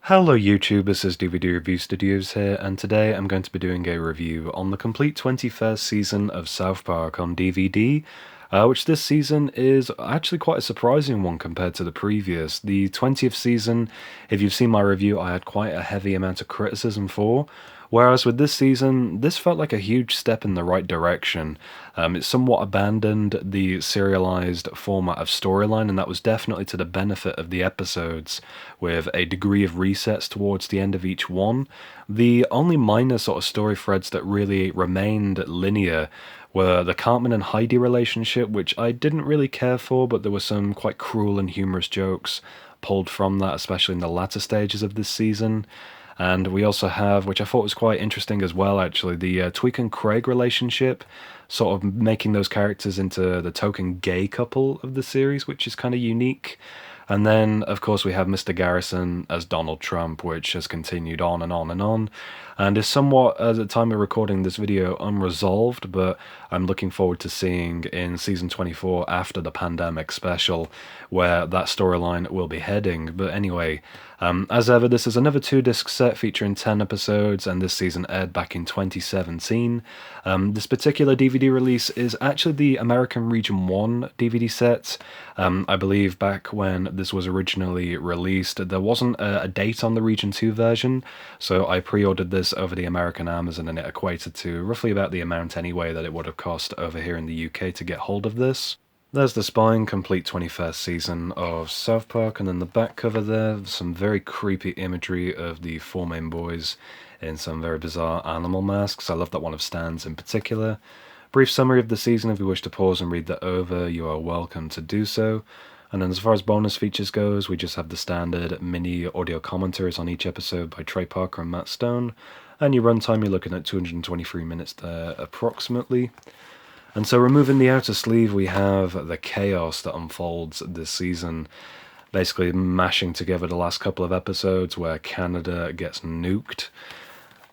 Hello YouTube, this is DVD Review Studios here, and today I'm going to be doing a review on the complete 21st season of South Park on DVD, which this season is actually quite a surprising one compared to the previous. The 20th season, if you've seen my review, I had quite a heavy amount of criticism for, whereas with this season, this felt like a huge step in the right direction. It somewhat abandoned the serialized format of storyline, and that was definitely to the benefit of the episodes, with a degree of resets towards the end of each one. The only minor sort of story threads that really remained linear were the Cartman and Heidi relationship, which I didn't really care for, but there were some quite cruel and humorous jokes pulled from that, especially in the latter stages of this season. And we also have, which I thought was quite interesting as well, actually, the Tweek and Craig relationship, sort of making those characters into the token gay couple of the series, which is kind of unique. And then, of course, we have Mr. Garrison as Donald Trump, which has continued on and on and on, and is somewhat, at the time of recording this video, unresolved, but I'm looking forward to seeing in Season 24 after the pandemic special, where that storyline will be heading. But anyway, as ever, this is another 2-disc set featuring 10 episodes, and this season aired back in 2017. This particular DVD release is actually the American Region 1 DVD set. I believe back when this was originally released, there wasn't a date on the Region 2 version, so I pre-ordered this over the American Amazon, and it equated to roughly about the amount anyway that it would have cost over here in the UK to get hold of this. There's the spine, complete 21st season of South Park, and then the back cover there, some very creepy imagery of the four main boys in some very bizarre animal masks. I love that one of Stan's in particular. Brief summary of the season, if you wish to pause and read that over, you are welcome to do so. And then as far as bonus features goes, we just have the standard mini audio commentaries on each episode by Trey Parker and Matt Stone, and your runtime, you're looking at 223 minutes there approximately. And so removing the outer sleeve, we have the chaos that unfolds this season, basically mashing together the last couple of episodes where Canada gets nuked.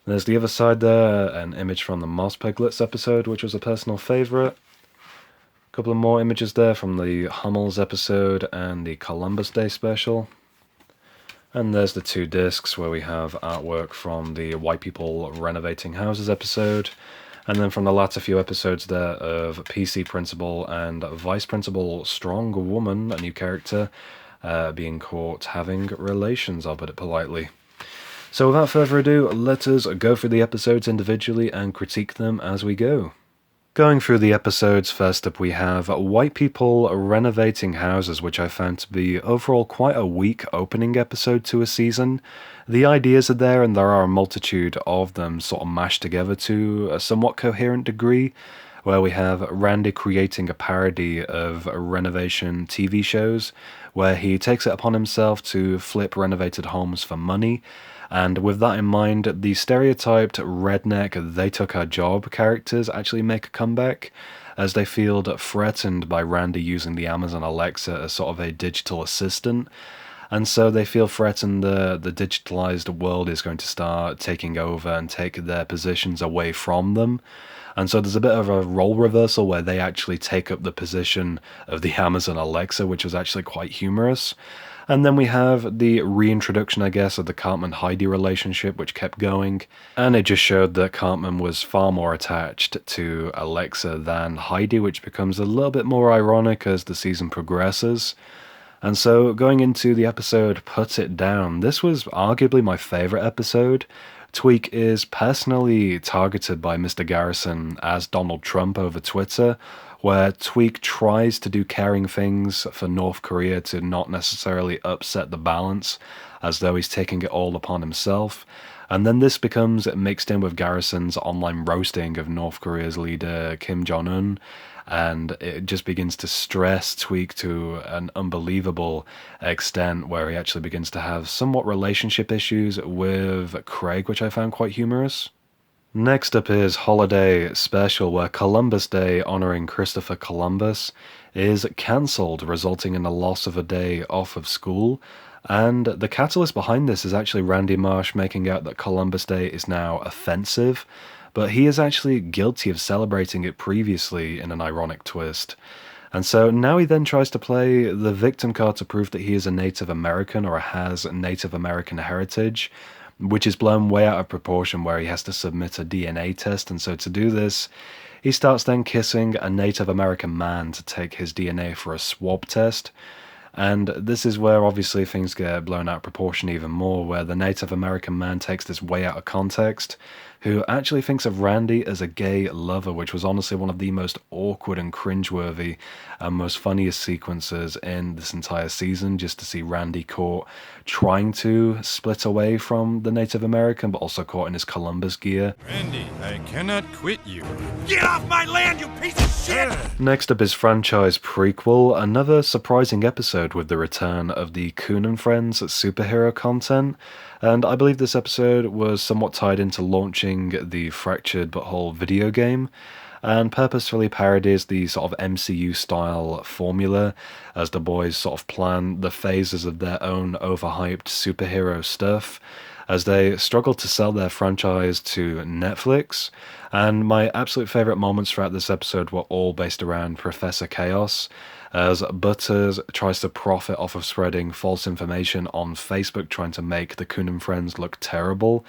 There's the other side there, an image from the Moss Piglets episode, which was a personal favourite. A couple of more images there from the Hummels episode and the Columbus Day special. And there's the 2 discs where we have artwork from the White People Renovating Houses episode, and then from the latter few episodes there of PC Principal and Vice Principal Strong Woman, a new character, being caught having relations, I'll put it politely. So without further ado, let us go through the episodes individually and critique them as we go. Going through the episodes, first up we have White People Renovating Houses, which I found to be overall quite a weak opening episode to a season. The ideas are there, and there are a multitude of them sort of mashed together to a somewhat coherent degree, where we have Randy creating a parody of renovation TV shows, where he takes it upon himself to flip renovated homes for money. And with that in mind, the stereotyped redneck they took our job characters actually make a comeback, as they feel threatened by Randy using the Amazon Alexa as sort of a digital assistant. And so they feel threatened the digitalized world is going to start taking over and take their positions away from them. And so there's a bit of a role reversal where they actually take up the position of the Amazon Alexa, which was actually quite humorous. And then we have the reintroduction, I guess, of the Cartman-Heidi relationship, which kept going. And it just showed that Cartman was far more attached to Alexa than Heidi, which becomes a little bit more ironic as the season progresses. And so going into the episode Put It Down, this was arguably my favorite episode. Tweek is personally targeted by Mr. Garrison as Donald Trump over Twitter, where Tweek tries to do caring things for North Korea to not necessarily upset the balance, as though he's taking it all upon himself. And then this becomes mixed in with Garrison's online roasting of North Korea's leader Kim Jong-un, and it just begins to stress Tweek to an unbelievable extent, where he actually begins to have somewhat relationship issues with Craig, which I found quite humorous. Next up is Holiday Special, where Columbus Day, honouring Christopher Columbus, is cancelled, resulting in the loss of a day off of school. And the catalyst behind this is actually Randy Marsh making out that Columbus Day is now offensive, but he is actually guilty of celebrating it previously in an ironic twist. And so now he then tries to play the victim card to prove that he is a Native American or has Native American heritage, which is blown way out of proportion where he has to submit a DNA test. And so to do this, he starts then kissing a Native American man to take his DNA for a swab test. And this is where obviously things get blown out of proportion even more, where the Native American man takes this way out of context, who actually thinks of Randy as a gay lover, which was honestly one of the most awkward and cringeworthy and most funniest sequences in this entire season, just to see Randy caught trying to split away from the Native American, but also caught in his Columbus gear. Randy, I cannot quit you. Get off my land, you piece of shit! Next up is franchise Prequel, another surprising episode with the return of the Coon and Friends superhero content. And I believe this episode was somewhat tied into launching the Fractured But Whole video game, and purposefully parodies the sort of MCU-style formula as the boys sort of plan the phases of their own overhyped superhero stuff as they struggle to sell their franchise to Netflix. And my absolute favourite moments throughout this episode were all based around Professor Chaos, as Butters tries to profit off of spreading false information on Facebook, trying to make the Coon and Friends look terrible,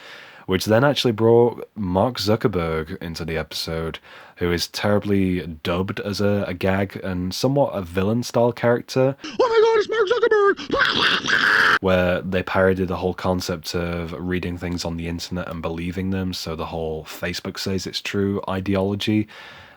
which then actually brought Mark Zuckerberg into the episode, who is terribly dubbed as a gag and somewhat a villain-style character. Oh my god, it's Mark Zuckerberg! Where they parodied the whole concept of reading things on the internet and believing them, so the whole Facebook says it's true ideology.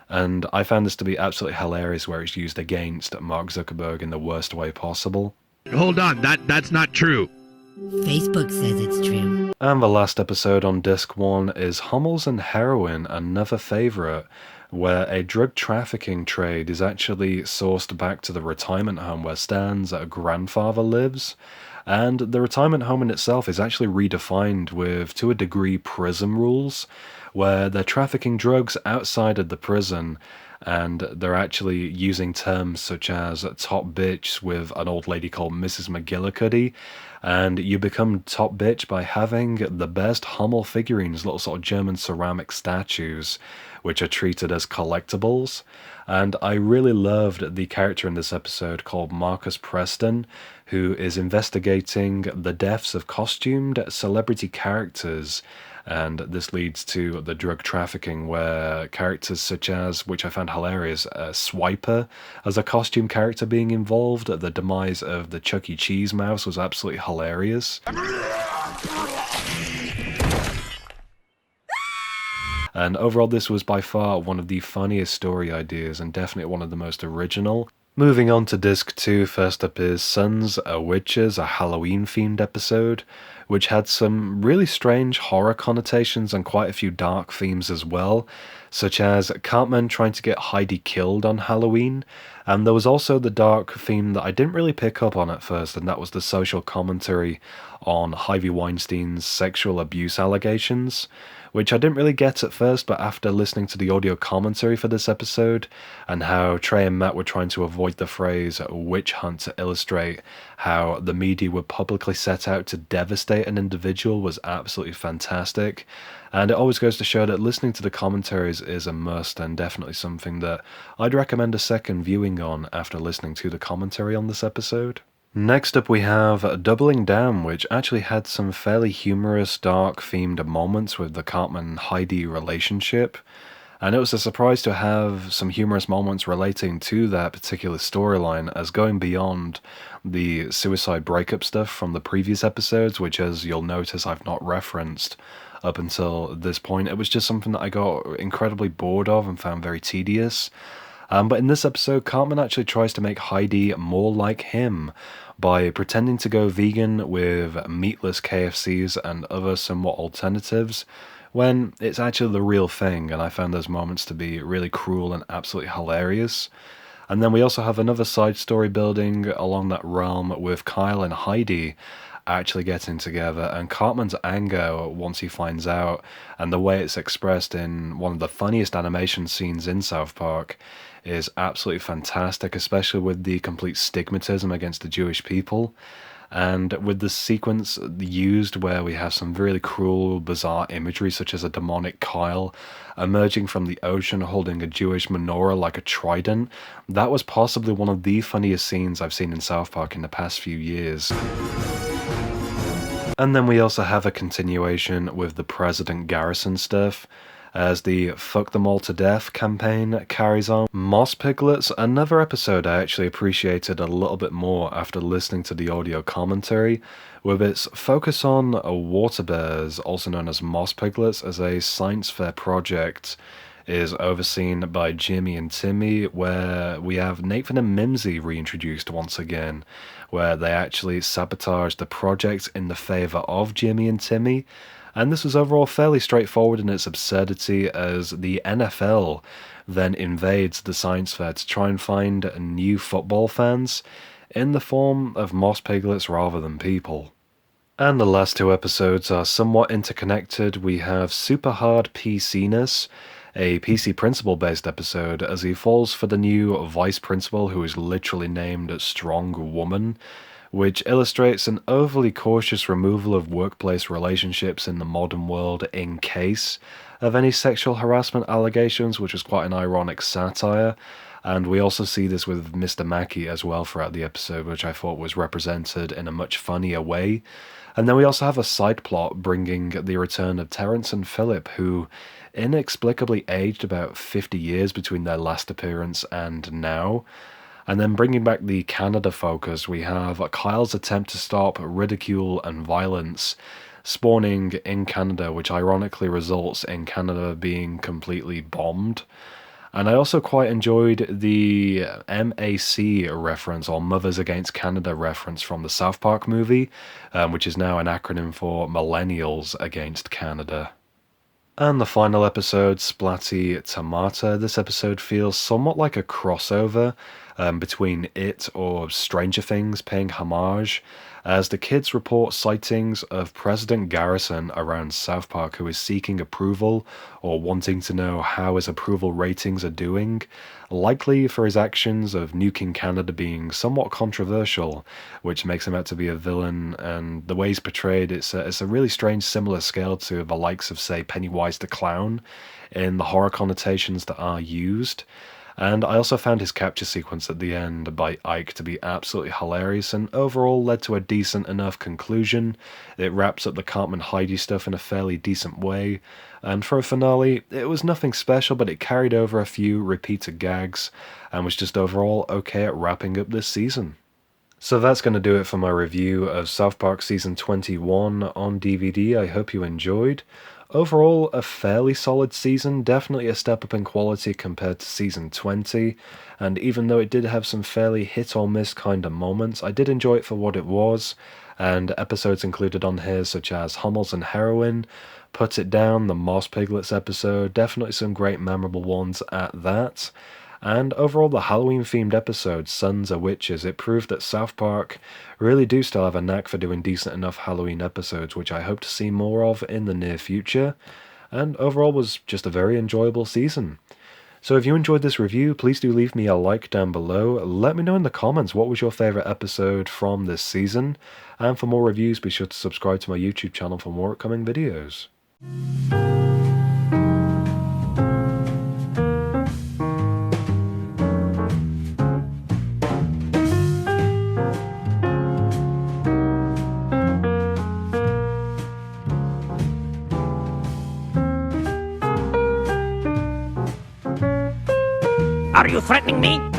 And I found this to be absolutely hilarious, where it's used against Mark Zuckerberg in the worst way possible. Hold on, that's not true. Facebook says it's true. And the last episode on Disc 1 is Hummels and Heroin, another favourite, where a drug trafficking trade is actually sourced back to the retirement home where Stan's grandfather lives. And the retirement home in itself is actually redefined with, to a degree, prison rules, where they're trafficking drugs outside of the prison, and they're actually using terms such as top bitch with an old lady called Mrs. McGillicuddy, and you become top bitch by having the best Hummel figurines, little sort of German ceramic statues, which are treated as collectibles. And I really loved the character in this episode called Marcus Preston, who is investigating the deaths of costumed celebrity characters. And this leads to the drug trafficking, where characters such as, which I found hilarious, Swiper as a costume character being involved. The demise of the Chuck E. Cheese mouse was absolutely hilarious. And overall, this was by far one of the funniest story ideas and definitely one of the most original. Moving on to Disc 2, first up is Sons of Witches, a Halloween-themed episode, which had some really strange horror connotations and quite a few dark themes as well, such as Cartman trying to get Heidi killed on Halloween, and there was also the dark theme that I didn't really pick up on at first, and that was the social commentary on Harvey Weinstein's sexual abuse allegations, which I didn't really get at first, but after listening to the audio commentary for this episode, and how Trey and Matt were trying to avoid the phrase witch hunt to illustrate how the media would publicly set out to devastate an individual, was absolutely fantastic. And it always goes to show that listening to the commentaries is a must, and definitely something that I'd recommend a second viewing on after listening to the commentary on this episode. Next up we have Doubling Down, which actually had some fairly humorous, dark-themed moments with the Cartman Heidi relationship, and it was a surprise to have some humorous moments relating to that particular storyline, as going beyond the suicide breakup stuff from the previous episodes, which, as you'll notice, I've not referenced up until this point. It was just something that I got incredibly bored of and found very tedious. But in this episode, Cartman actually tries to make Heidi more like him by pretending to go vegan with meatless KFCs and other somewhat alternatives, when it's actually the real thing, and I found those moments to be really cruel and absolutely hilarious. And then we also have another side story building along that realm with Kyle and Heidi actually getting together, and Cartman's anger once he finds out, and the way it's expressed in one of the funniest animation scenes in South Park, is absolutely fantastic, especially with the complete stigmatism against the Jewish people. And with the sequence used where we have some really cruel, bizarre imagery, such as a demonic Kyle emerging from the ocean holding a Jewish menorah like a trident, that was possibly one of the funniest scenes I've seen in South Park in the past few years. And then we also have a continuation with the President Garrison stuff, as the Fuck Them All to Death campaign carries on. Moss Piglets, another episode I actually appreciated a little bit more after listening to the audio commentary, with its focus on water bears, also known as Moss Piglets, as a science fair project is overseen by Jimmy and Timmy, where we have Nathan and Mimsy reintroduced once again, where they actually sabotage the project in the favour of Jimmy and Timmy. And this was overall fairly straightforward in its absurdity, as the NFL then invades the science fair to try and find new football fans in the form of Moss Piglets rather than people. And the last two episodes are somewhat interconnected. We have Super Hard PC-ness, a PC principal-based episode, as he falls for the new vice principal who is literally named Strong Woman, which illustrates an overly cautious removal of workplace relationships in the modern world in case of any sexual harassment allegations, which is quite an ironic satire. And we also see this with Mr. Mackey as well throughout the episode, which I thought was represented in a much funnier way. And then we also have a side plot bringing the return of Terrence and Philip, who inexplicably aged about 50 years between their last appearance and now. And then bringing back the Canada focus, we have Kyle's attempt to stop ridicule and violence spawning in Canada, which ironically results in Canada being completely bombed. And I also quite enjoyed the MAC reference, or Mothers Against Canada reference from the South Park movie, which is now an acronym for Millennials Against Canada. And the final episode, Splatty Tomato. This episode feels somewhat like a crossover between it or Stranger Things paying homage, as the kids report sightings of President Garrison around South Park, who is seeking approval or wanting to know how his approval ratings are doing, likely for his actions of nuking Canada being somewhat controversial, which makes him out to be a villain. And the way he's portrayed, it's a really strange similar scale to the likes of, say, Pennywise the Clown in the horror connotations that are used. And I also found his capture sequence at the end by Ike to be absolutely hilarious, and overall led to a decent enough conclusion. It wraps up the Cartman Heidi stuff in a fairly decent way, and for a finale, it was nothing special, but it carried over a few repeated gags, and was just overall okay at wrapping up this season. So that's going to do it for my review of South Park Season 21 on DVD. I hope you enjoyed. Overall, a fairly solid season, definitely a step up in quality compared to Season 20, and even though it did have some fairly hit or miss kind of moments, I did enjoy it for what it was, and episodes included on here such as Hummels and Heroin, Put It Down, the Moss Piglets episode, definitely some great memorable ones at that. And overall, the Halloween-themed episode, Sons of Witches, it proved that South Park really do still have a knack for doing decent enough Halloween episodes, which I hope to see more of in the near future, and overall was just a very enjoyable season. So if you enjoyed this review, please do leave me a like down below. Let me know in the comments what was your favourite episode from this season, and for more reviews, be sure to subscribe to my YouTube channel for more upcoming videos. Are you threatening me?